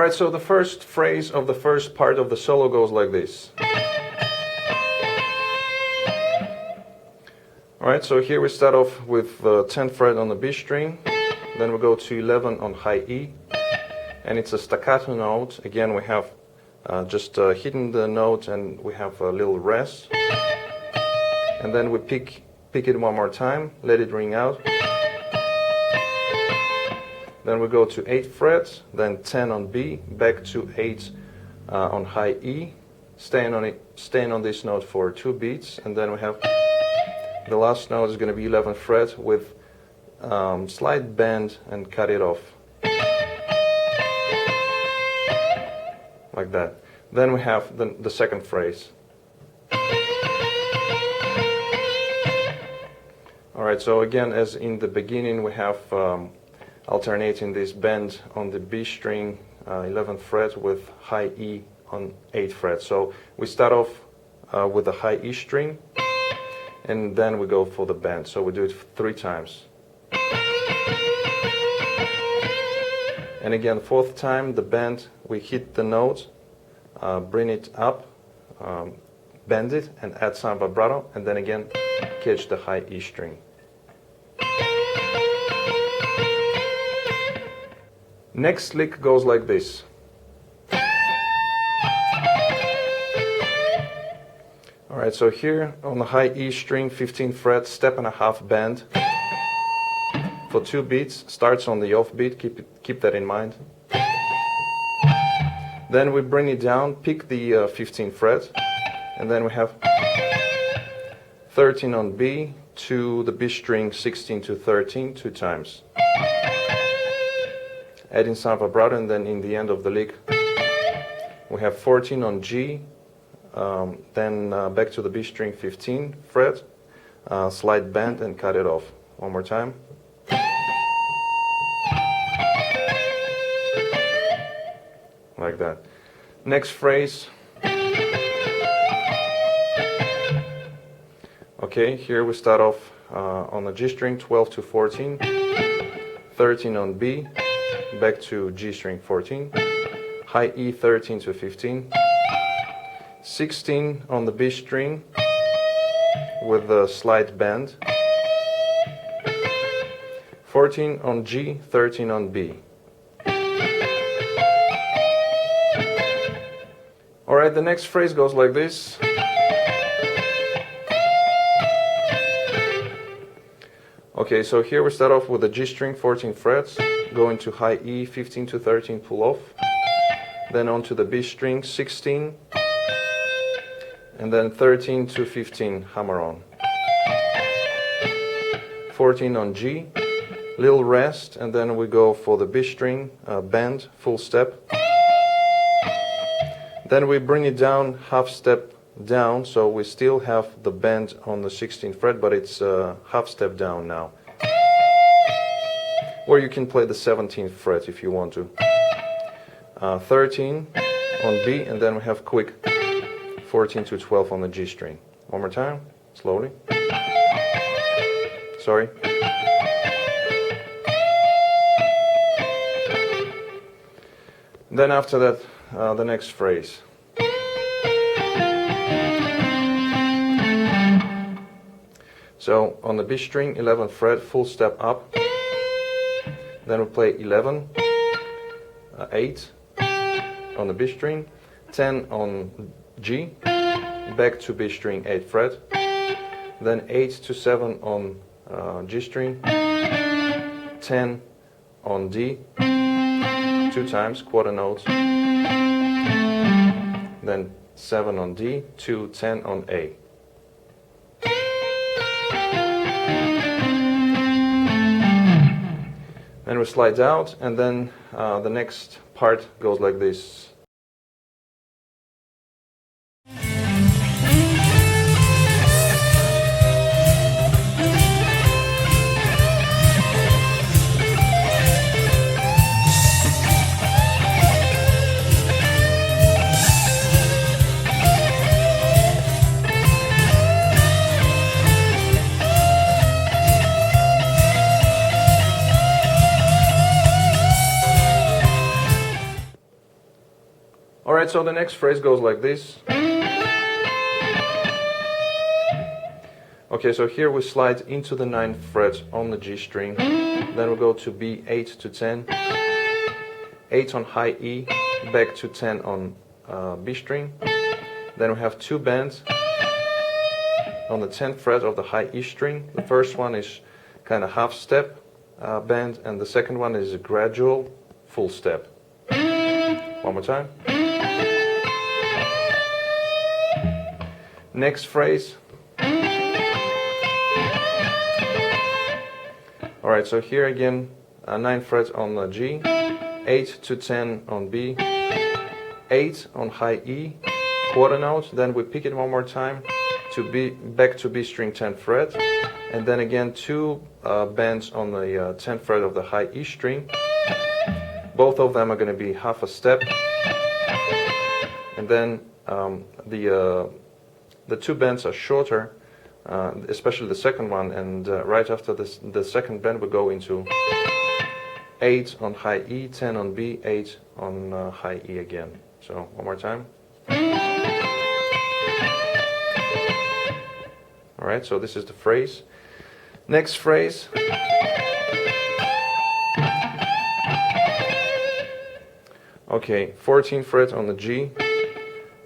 Alright, so the first phrase of the first part of the solo goes like this. Alright, so here we start off with the 10th fret on the B string, then we go to 11 on high E, and it's a staccato note. Again, we have just hitting the note and we have a little rest, and then we pick it one more time, let it ring out. Then we go to 8th fret, then 10 on B, back to 8 on high E, staying on this note for 2 beats, and then we have the last note is going to be 11th fret with slight bend and cut it off. Like that. Then we have the second phrase. Alright, so again, as in the beginning, we have alternating this bend on the B string, 11th fret, with high E on 8th fret. So we start off with the high E string, and then we go for the bend. So we do it 3 times. And again, 4th time, the bend, we hit the note, bring it up, bend it, and add some vibrato, and then again, catch the high E string. Next lick goes like this. Alright, so here on the high E string, 15th fret, step and a half bend for 2 beats, starts on the off beat, keep that in mind. Then we bring it down, pick the 15th fret, and then we have 13 on B to the B string, 16 to 13, 2 times. Adding some vibrato, and then in the end of the lick we have 14 on G, then back to the B string, 15th fret, slight bend and cut it off. One more time. Like that. Next phrase. Okay, here we start off on the G string, 12 to 14, 13 on B, back to G string, 14, high E, 13 to 15, 16 on the B string with a slight bend, 14 on G, 13 on B. Alright, the next phrase goes like this. Okay, so here we start off with the G string, 14 frets, going to high E, 15 to 13, pull off, then on to the B string, 16, and then 13 to 15, hammer on. 14 on G, little rest, and then we go for the B string, bend, full step. Then we bring it down, half step down, so we still have the bend on the 16th fret, but it's half step down now. Or you can play the 17th fret if you want to. 13 on B, and then we have quick 14 to 12 on the G string. One more time, slowly. Sorry. Then after that, the next phrase. So on the B string, 11th fret, full step up. Then we play 11, 8 on the B string, 10 on G, back to B string, 8th fret, then 8 to 7 on G string, 10 on D, 2 times, quarter notes, then 7 on D to 10 on A. Then we slide out, and then the next part goes like this. Alright, so the next phrase goes like this. Okay, so here we slide into the 9th fret on the G string, then we go to B, 8 to 10, 8 on high E, back to 10 on B string, then we have 2 bends on the 10th fret of the high E string. The first one is kind of half step bend, and the second one is a gradual full step. One more time. Next phrase. Alright, so here again, 9 frets on the G, 8 to 10 on B, 8 on high E, quarter note, then we pick it one more time to B, back to B string 10th fret, and then again 2 bends on the 10th fret of the high E string. Both of them are going to be half a step, and then the 2 bends are shorter, especially the second one, and right after the second bend we go into 8 on high E, 10 on B, 8 on high E again. So one more time. Alright, so this is the phrase. Next phrase. Okay, 14th fret on the G,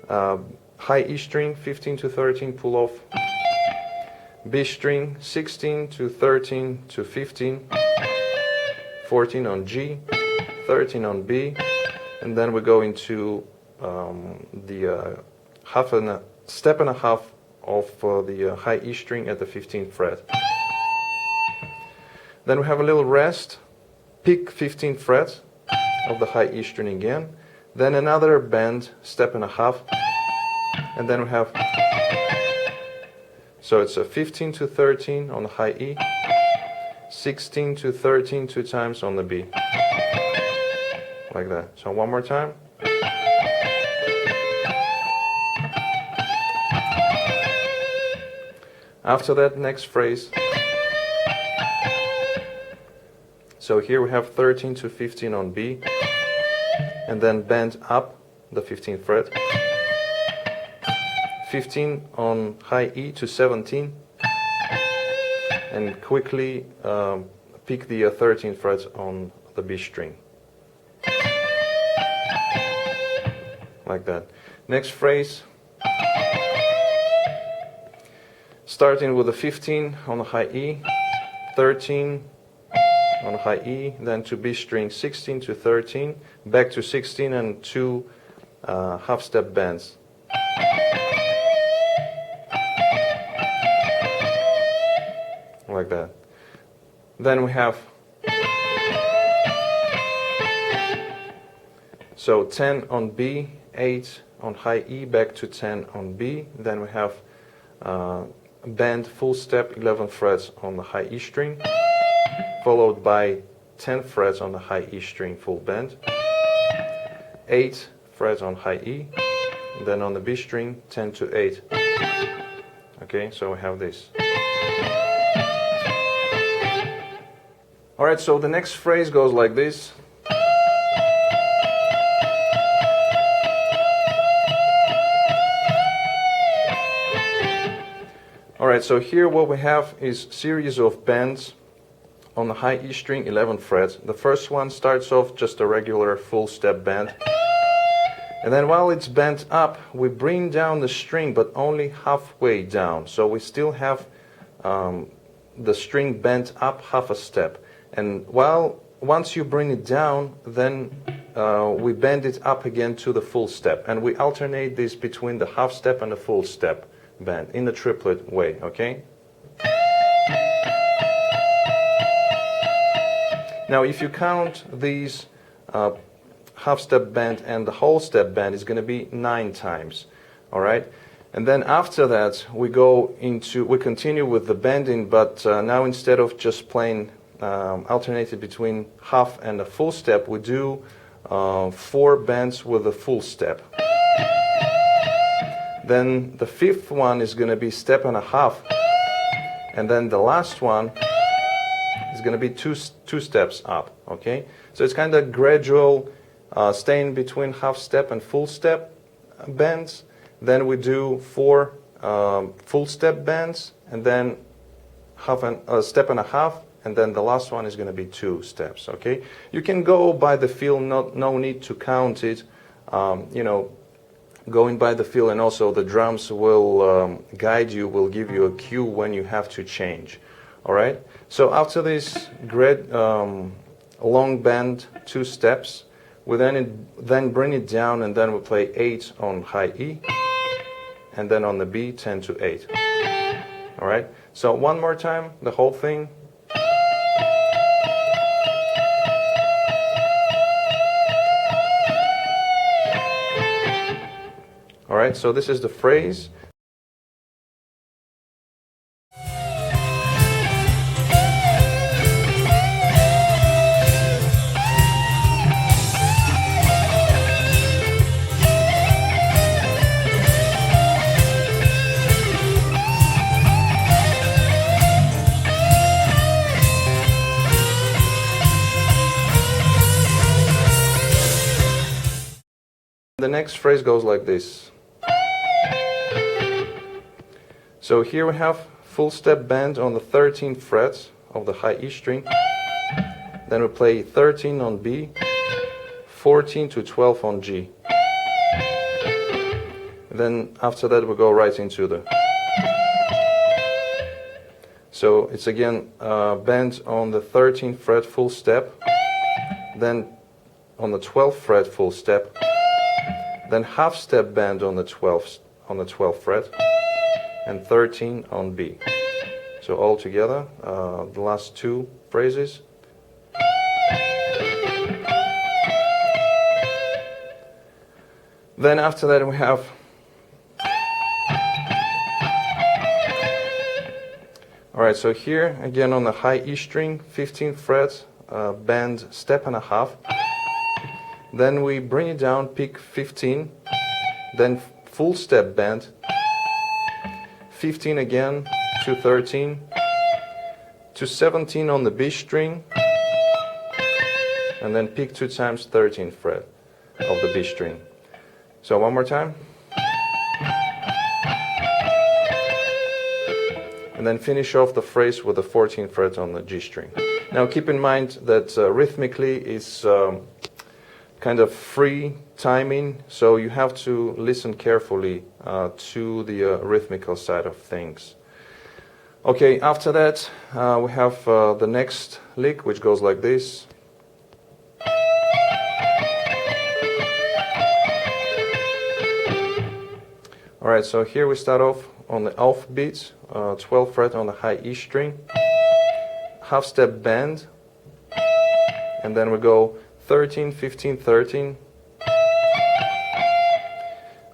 high E string, 15 to 13, pull off. B string, 16 to 13 to 15, 14 on G, 13 on B, and then we go into the step and a half of the high E string at the 15th fret. Then we have a little rest, pick 15th fret of the high E string again, then another bend, step and a half, and then we have, so it's a 15 to 13 on the high E, 16 to 13 2 times on the B, like that. So one more time. After that, next phrase. So here we have 13 to 15 on B, and then bend up the 15th fret. 15 on high E to 17, and quickly pick the 13th fret on the B string, like that. Next phrase, starting with the 15 on the high E, 13 on the high E, then to B string, 16 to 13, back to 16 and 2 half step bends. Like that. Then we have, so 10 on B, 8 on high E, back to 10 on B. Then we have bend full step 11 frets on the high E string, followed by 10 frets on the high E string full bend, 8 frets on high E, then on the B string 10 to 8. Okay, so we have this. Alright, so the next phrase goes like this. Alright, so here what we have is series of bends on the high E string 11th fret. The first one starts off just a regular full step bend, and then while it's bent up we bring down the string, but only halfway down, so we still have the string bent up half a step. And once you bring it down, then we bend it up again to the full step, and we alternate this between the half step and the full step bend in the triplet way, okay? Now if you count these half step bend and the whole step bend, it's going to be 9 times, alright? And then after that we continue with the bending, but now instead of just playing alternated between half and a full step, we do 4 bends with a full step. Then the 5th one is going to be step and a half, and then the last one is going to be two steps up. Okay, so it's kind of gradual, staying between half step and full step, bends, then we do 4 full step bends, and then a step and a half, and then the last one is going to be 2 steps. Okay, you can go by the feel, no need to count it. You know, going by the feel, and also the drums will guide you, will give you a cue when you have to change. All right, so after this great long bend, 2 steps, we then bring it down, and then we play 8 on high E, and then on the B 10 to 8. All right, so one more time, the whole thing. All right, so this is the phrase. The next phrase goes like this. So here we have full step bend on the 13th fret of the high E string. Then we play 13 on B, 14 to 12 on G. Then after that we go right into the. So it's again bend on the 13th fret full step, then on the 12th fret full step, then half step bend on the 12th fret, and 13 on B. So all together, the last 2 phrases. Then after that we have alright, so here again on the high E string, 15th fret, bend step and a half. Then we bring it down, pick 15, then full step bend, 15 again to 13, to 17 on the B string, and then pick 2 times 13th fret of the B string. So one more time. And then finish off the phrase with the 14th fret on the G string. Now keep in mind that rhythmically is kind of free timing, so you have to listen carefully to the rhythmical side of things. Okay, after that we have the next lick, which goes like this. Alright, so here we start off on the off beat, 12th fret on the high E string, half step bend, and then we go 13, 15, 13,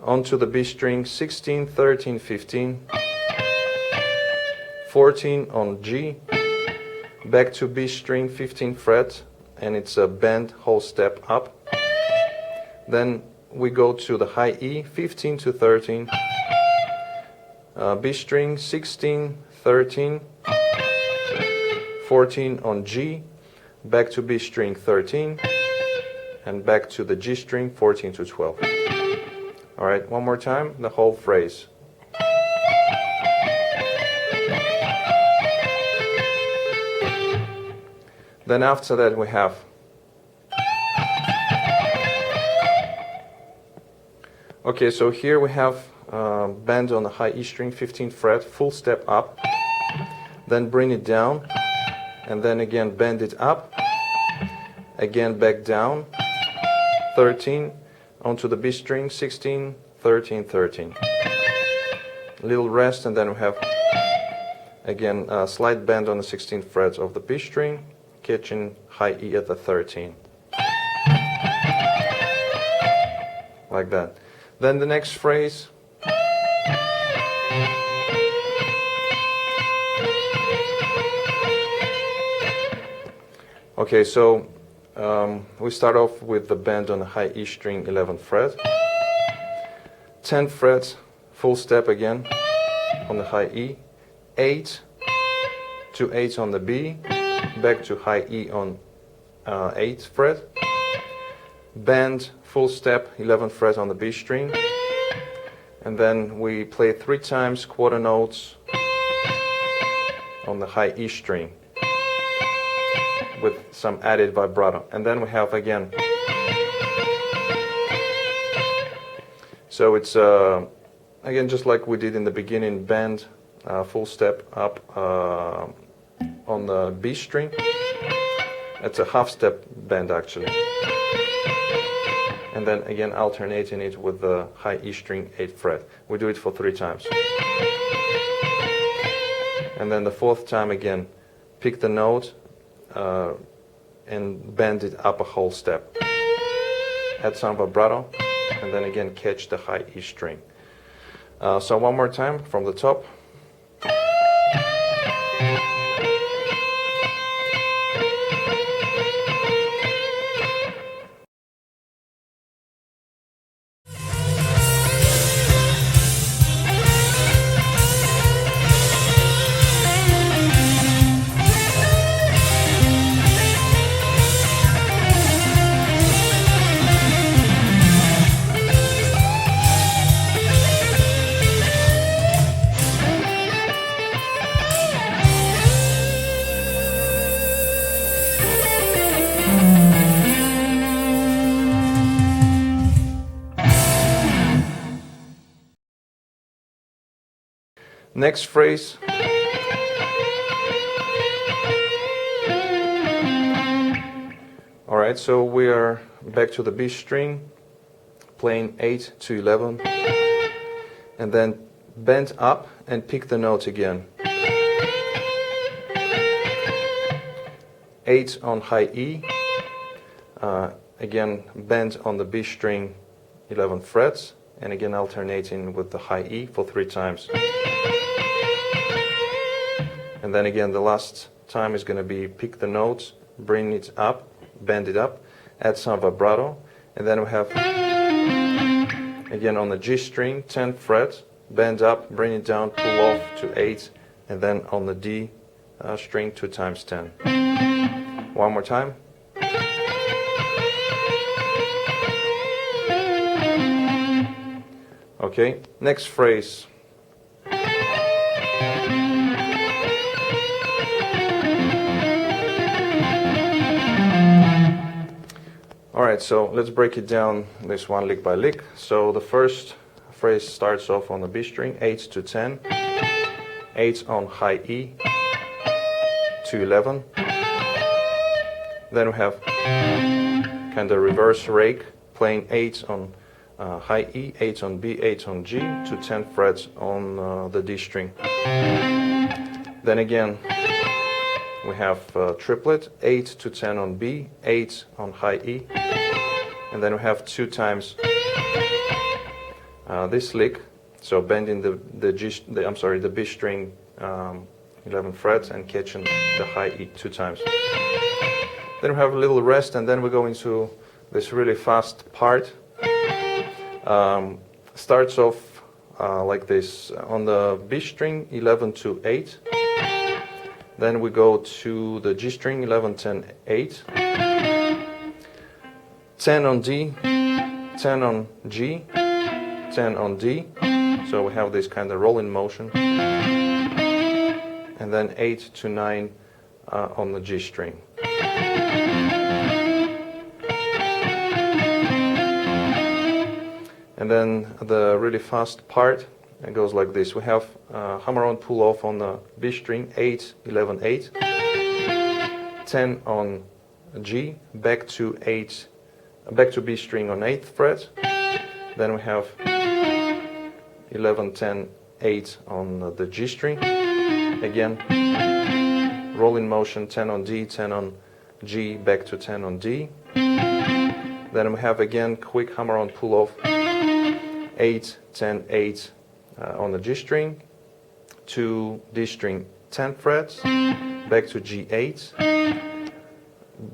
onto the B string, 16, 13, 15, 14 on G, back to B string, 15th fret, and it's a bend whole step up. Then we go to the high E, 15 to 13, B string, 16, 13, 14 on G, back to B string, 13, and back to the G string, 14 to 12. Alright, one more time, the whole phrase. Then after that we have okay, so here we have bend on the high E string, 15th fret, full step up, then bring it down, and then again bend it up, again back down, 13, onto the B string, 16, 13, 13. Little rest, and then we have again a slight bend on the 16th fret of the B string, catching high E at the 13. Like that. Then the next phrase. Okay, so we start off with the bend on the high E string, 11th fret, 10th fret, full step again on the high E, 8 to 8 on the B, back to high E on 8th fret, bend, full step, 11th fret on the B string, and then we play 3 times quarter notes on the high E string with some added vibrato, and then we have again. So it's again just like we did in the beginning, bend, full step up on the B string. It's a half step bend actually, and then again alternating it with the high E string 8th fret. We do it for 3 times, and then the 4th time again, pick the note and bend it up a whole step, add some vibrato, and then again catch the high E string. So one more time from the top. Next phrase. Alright, so we are back to the B string, playing 8 to 11, and then bend up and pick the note again. 8 on high E, again bend on the B string 11 frets, and again alternating with the high E for 3 times. And then again the last time is going to be pick the notes, bring it up, bend it up, add some vibrato, and then we have again on the G string 10th fret, bend up, bring it down, pull off to 8, and then on the D string 2 times 10. One more time. Okay, next phrase. Alright, so let's break it down this one lick by lick. So the first phrase starts off on the B string, 8 to 10, 8 on high E to 11. Then we have kind of reverse rake, playing 8 on high E, 8 on B, 8 on G, to 10 frets on the D string. Then again, we have triplet, 8 to 10 on B, 8 on high E, and then we have 2 times this lick, so bending the B string 11 frets and catching the high E 2 times. Then we have a little rest, and then we go into this really fast part. Starts off like this on the B string 11 to 8. Then we go to the G string 11, 10, 8. 10 on D, 10 on G, 10 on D. So we have this kind of rolling motion. And then 8 to 9 on the G string. And then the really fast part, it goes like this. We have hammer-on pull-off on the B string, 8, 11, 8. 10 on G, back to B string on 8th fret. Then we have 11, 10, 8 on the G string. Again, rolling motion, 10 on D, 10 on G, back to 10 on D. Then we have again quick hammer-on pull-off, 8, 10, 8 on the G string, to D string 10 frets, back to G8,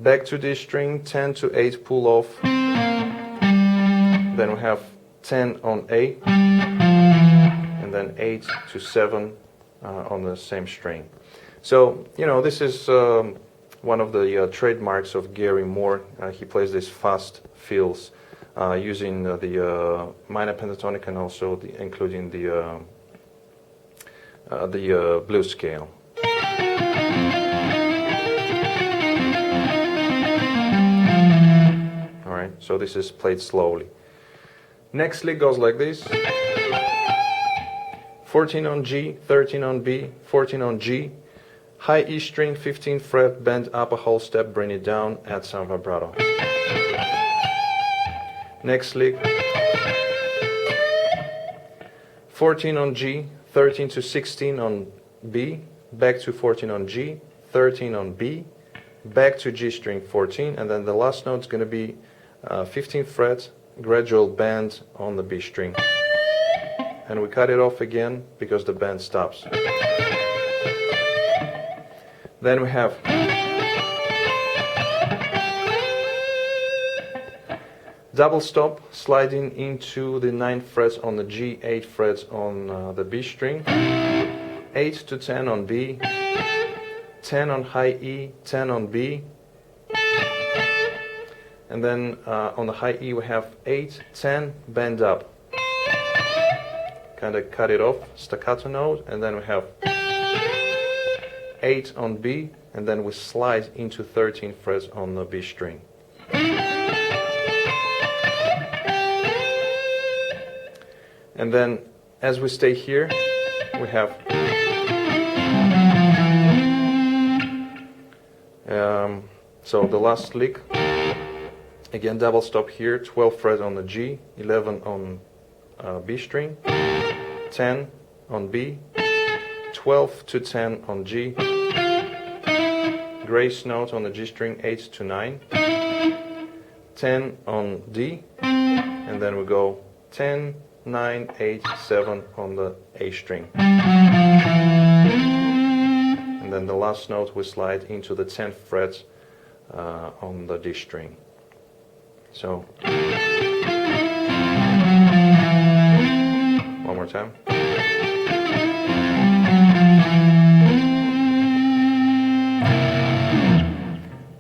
back to D string, 10 to 8 pull off, then we have 10 on A, and then 8 to 7 on the same string. So, you know, this is one of the trademarks of Gary Moore. He plays these fast fills using the minor pentatonic and also including the blues scale. Alright, so this is played slowly. Next lick goes like this. 14 on G, 13 on B, 14 on G, high E string, 15th fret, bend up a whole step, bring it down, add some vibrato. Next lick. 14 on G, 13 to 16 on B, back to 14 on G, 13 on B, back to G string 14, and then the last note is going to be 15th fret, gradual bend on the B string. And we cut it off again because the bend stops. Then we have double stop, sliding into the 9th frets on the G, 8 frets on the B string, 8 to 10 on B, 10 on high E, 10 on B, and then on the high E we have 8, 10, bend up. Kind of cut it off, staccato note, and then we have 8 on B, and then we slide into 13 frets on the B string. And then as we stay here, we have so the last lick, again double stop here, 12 fret on the G, 11 on B string, 10 on B, 12 to 10 on G, grace note on the G string, 8 to 9, 10 on D, and then we go 10, 9, 8, 7 on the A string. And then the last note we slide into the 10th fret on the D string. So, one more time.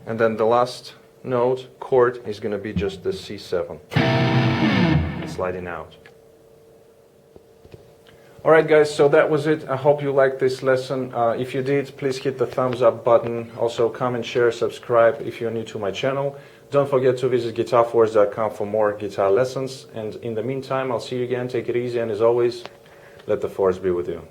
And then the last note, chord, is going to be just the C7, sliding out. Alright guys, so that was it. I hope you liked this lesson. If you did, please hit the thumbs up button. Also comment, share, subscribe if you're new to my channel. Don't forget to visit GuitarForce.com for more guitar lessons. And in the meantime, I'll see you again. Take it easy, and as always, let the force be with you.